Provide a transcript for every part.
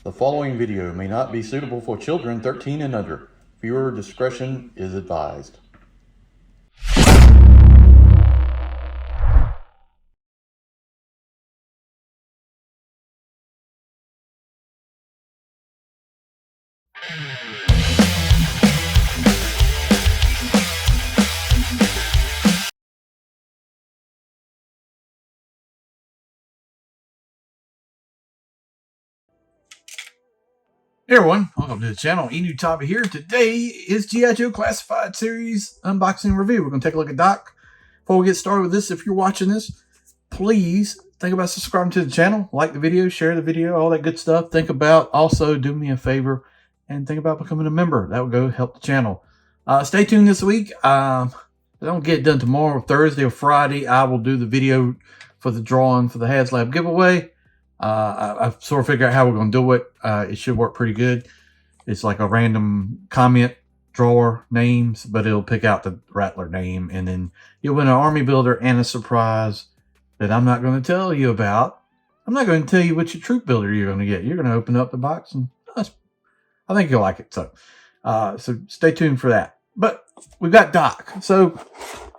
The following video may not be suitable for children 13 and under. Viewer discretion is advised. Hey everyone, welcome to the channel. Enewtabie here. Today is G.I. Joe Classified Series unboxing review. We're going to take a look at Doc. Before we get started with this, if you're watching this, please think about subscribing to the channel, like the video, share the video, all that good stuff. Think about also do me a favor and think about becoming a member. That would go help the channel. Stay tuned this week. If I don't get it done tomorrow, Thursday or Friday, I will do the video for the drawing for the HasLab giveaway. I've sort of figured out how we're going to do it. It should work pretty good. It's like a random comment drawer names, but it'll pick out the Rattler name, and then you'll win an army builder and a surprise that I'm not going to tell you about. I'm not going to tell you which troop builder you're going to get. You're going to open up the box, and I think you'll like it. So stay tuned for that. But we've got Doc. So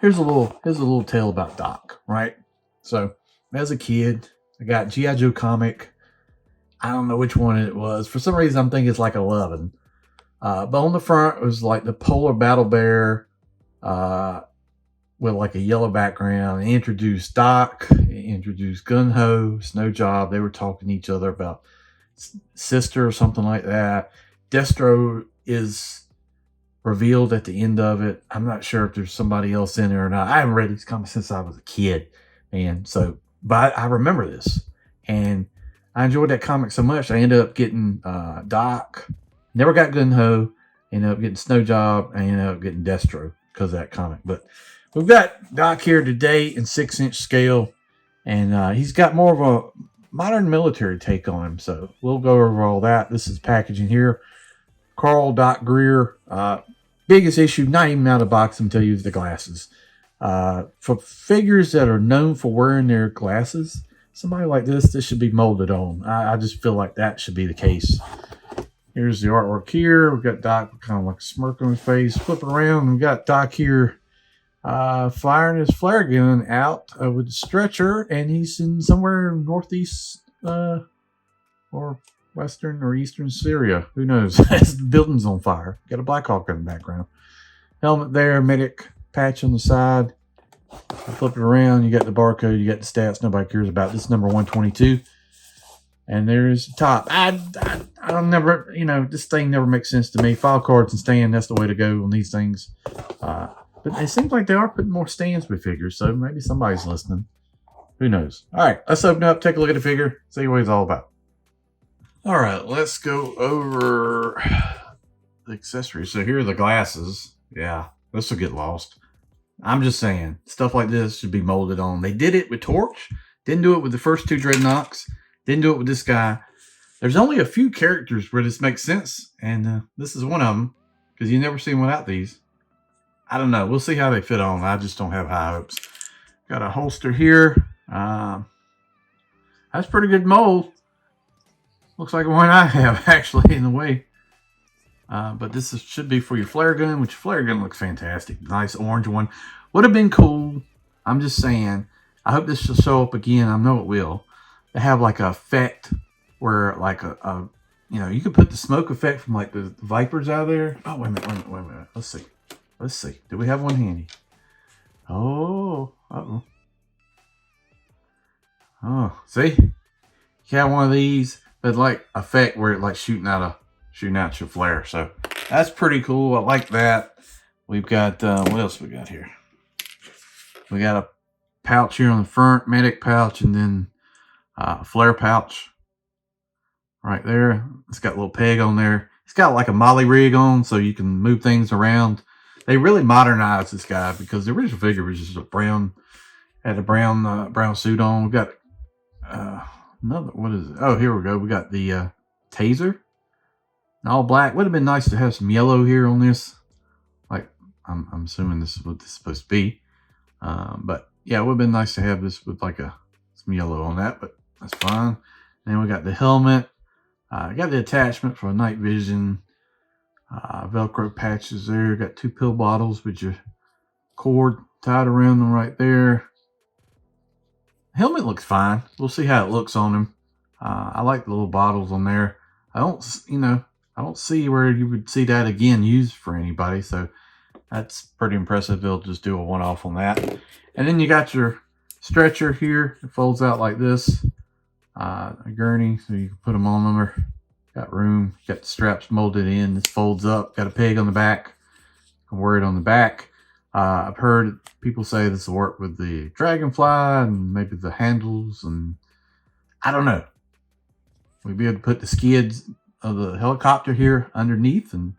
here's a little tale about Doc, right? So as a kid, I got G.I. Joe comic. I don't know which one it was. For some reason, I'm thinking it's like 11. But on the front, it was like the Polar Battle Bear with like a yellow background. It introduced Doc. It introduced Gung-Ho, Snow Job. They were talking to each other about sister or something like that. Destro is revealed at the end of it. I'm not sure if there's somebody else in there or not. I haven't read these comics since I was a kid. And so... but I remember this, and I enjoyed that comic so much. I ended up getting Doc. Never got Gung-Ho. Ended up getting Snow Job. I ended up getting Destro because of that comic. But we've got Doc here today in 6-inch scale, and he's got more of a modern military take on him. So we'll go over all that. This is packaging here. Carl Doc Greer. Biggest issue, not even out of the box until you use the glasses. For figures that are known for wearing their glasses, somebody like this should be molded on. I just feel like that should be the case. Here's the artwork here. We've got Doc kind of like a smirk on his face. Flip it around. We've got Doc here firing his flare gun out with a stretcher, and he's in somewhere in northeast or western or eastern Syria. Who knows? The building's on fire. Got a Black Hawk in the background. Helmet there, medic patch on the side. Flip it around, you got the barcode, you got the stats nobody cares about. This is number 122, and there's the top. I don't never, this thing never makes sense to me. File cards and stand, that's the way to go on these things. But it seems like they are putting more stands with figures, so maybe somebody's listening. Who knows? All right, let's open up, take a look at the figure, see what it's all about. All right, let's go over the accessories. So here are the glasses. Yeah, this will get lost. I'm just saying, stuff like this should be molded on. They did it with Torch. Didn't do it with the first two Dreadnoks. Didn't do it with this guy. There's only a few characters where this makes sense, and this is one of them, because you never see them without these. I don't know. We'll see how they fit on. I just don't have high hopes. Got a holster here. That's pretty good mold. Looks like one I have, actually, in the way. But this should be for your flare gun, which flare gun looks fantastic. Nice orange one. Would have been cool. I'm just saying. I hope this will show up again. I know it will. They have like a effect where like you could put the smoke effect from like the Vipers out there. Oh, wait a minute. Let's see. Do we have one handy? Oh, Oh, see? You have one of these, but like effect where it like shooting out your flare. So that's pretty cool. I like that. We've got what else we got here? We got a pouch here on the front, medic pouch, and then flare pouch right there. It's got a little peg on there. It's got like a molly rig on, so you can move things around. They really modernized this guy because the original figure was just had a brown suit on. We got another, what is it? Oh, here we go. We got the taser. All black. Would have been nice to have some yellow here on this. Like, I'm assuming this is what this is supposed to be. But yeah, it would have been nice to have this with like some yellow on that, but that's fine. And then we got the helmet. Got the attachment for night vision. Velcro patches there. Got 2 pill bottles with your cord tied around them right there. Helmet looks fine. We'll see how it looks on him. I like the little bottles on there. I don't see where you would see that again used for anybody. So that's pretty impressive. They'll just do a one-off on that. And then you got your stretcher here. It folds out like this. A gurney, so you can put them on there. Got room. Got the straps molded in. This folds up. Got a peg on the back. You can wear it on the back. I've heard people say this will work with the Dragonfly and maybe the handles, and I don't know. We'd be able to put the skids of the helicopter here underneath, and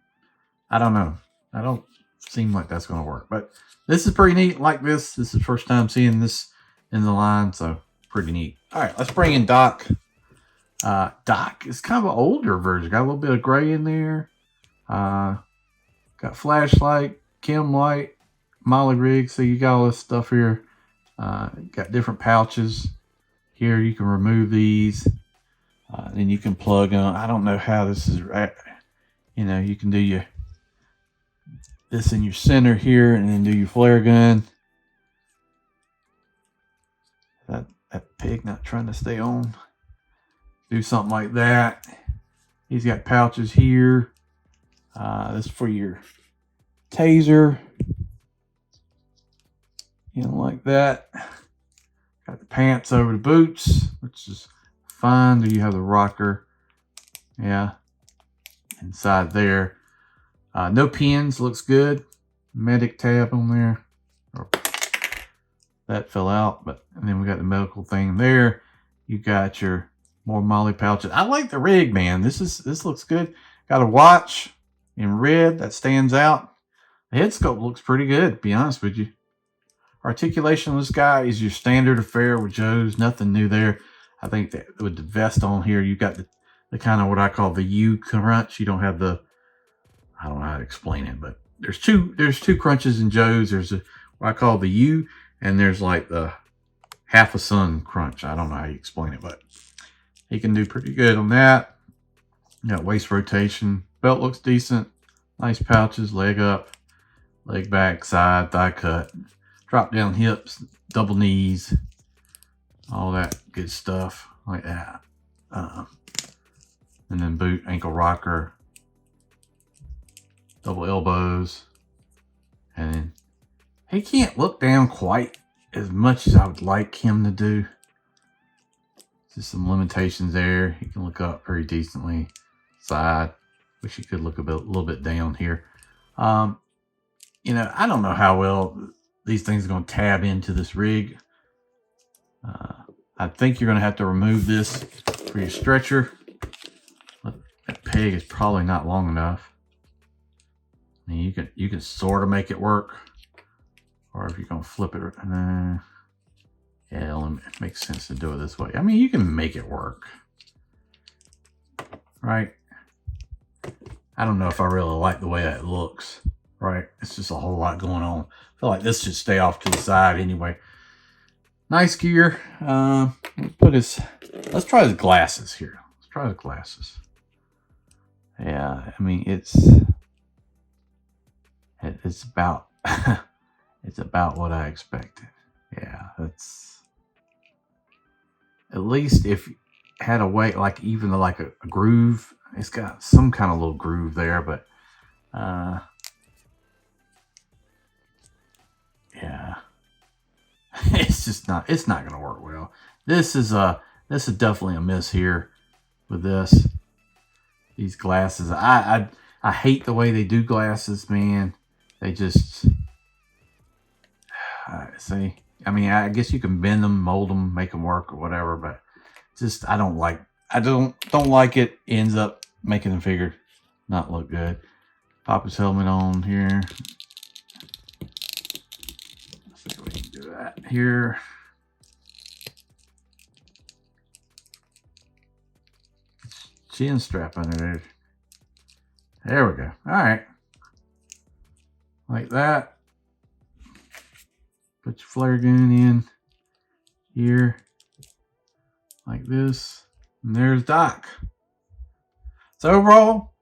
I don't know. I don't seem like that's going to work, but this is pretty neat. Like this. This is the first time seeing this in the line, so pretty neat. All right, let's bring in Doc. Doc is kind of an older version. Got a little bit of gray in there. Got flashlight, chem light, molly rig. So you got all this stuff here. Got different pouches here. You can remove these. Then you can plug on. I don't know how this is. You can do this in your center here, and then do your flare gun. That pig not trying to stay on. Do something like that. He's got pouches here. This is for your taser. Like that. Got the pants over the boots, which is fine. Do you have the rocker? Yeah. Inside there. No pins. Looks good. Medic tab on there. That fell out, and then we got the medical thing there. You got your more molly pouches. I like the rig, man. This looks good. Got a watch in red that stands out. The head sculpt looks pretty good, to be honest with you. Articulation on this guy is your standard affair with Joe's. Nothing new there. I think that with the vest on here, you got the kind of what I call the U crunch. You don't have the, I don't know how to explain it, but there's two crunches in Joe's. There's what I call the U, and there's like the half a sun crunch. I don't know how you explain it, but he can do pretty good on that. Got waist rotation. Belt looks decent. Nice pouches. Leg up, leg back, side, thigh cut. Drop down hips, double knees. All that good stuff like that. And then boot, ankle rocker, double elbows. And then he can't look down quite as much as I would like him to do. Just some limitations there. He can look up very decently. Side. Wish he could look a little bit down here. I don't know how well these things are going to tab into this rig. I think you're going to have to remove this for your stretcher. That peg is probably not long enough. I mean, you can sort of make it work. Or if you're going to flip it. Yeah, it makes sense to do it this way. I mean, you can make it work. Right? I don't know if I really like the way that looks. Right? It's just a whole lot going on. I feel like this should stay off to the side anyway. Nice gear. Let's try his glasses here. Let's try his glasses. Yeah, I mean, it's about it's about what I expected. Yeah, that's at least if it had a way, like even like a groove. It's got some kind of little groove there, but yeah, it's not gonna work well. This is definitely a miss here with these glasses. I hate the way they do glasses, man. They just see. I mean, I guess you can bend them, mold them, make them work or whatever, but just I don't like it. Ends up making the figure not look good. Pop his helmet on here. Let's see if we can do that here. Chin strap under there. There we go. All right. Like that. Put your flare gun in here. Like this. And there's Doc. So overall,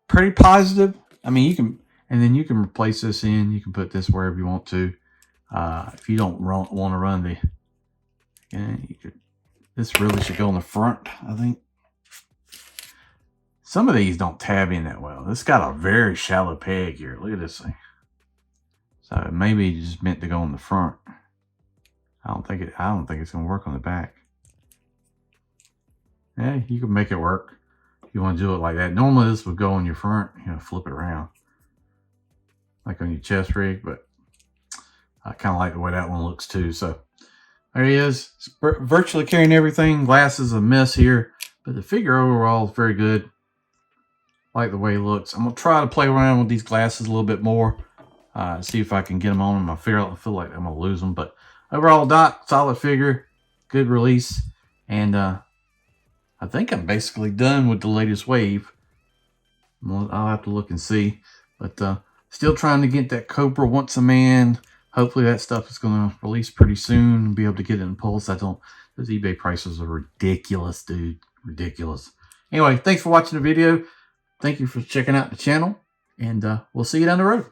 pretty positive. I mean, you can, and then you can replace this in. You can put this wherever you want to. If you don't want to run the, this really should go on the front, I think. Some of these don't tab in that well. This got a very shallow peg here. Look at this thing. So maybe it's just meant to go on the front. I don't think it's gonna work on the back. Yeah, you can make it work if you want to do it like that. Normally this would go on your front, flip it around. Like on your chest rig, but I kind of like the way that one looks too. So there he is. It's virtually carrying everything. Glass is a mess here, but the figure overall is very good. Like the way it looks. I'm gonna try to play around with these glasses a little bit more. See if I can get them on them. I feel like I'm gonna lose them, but overall, Doc, solid figure, good release, and I think I'm basically done with the latest wave. I'll have to look and see, but still trying to get that Cobra Once a Man. Hopefully that stuff is going to release pretty soon and be able to get it in Pulse. Those eBay prices are ridiculous, dude. Ridiculous. Anyway, thanks for watching the video. Thank you for checking out the channel, and we'll see you down the road.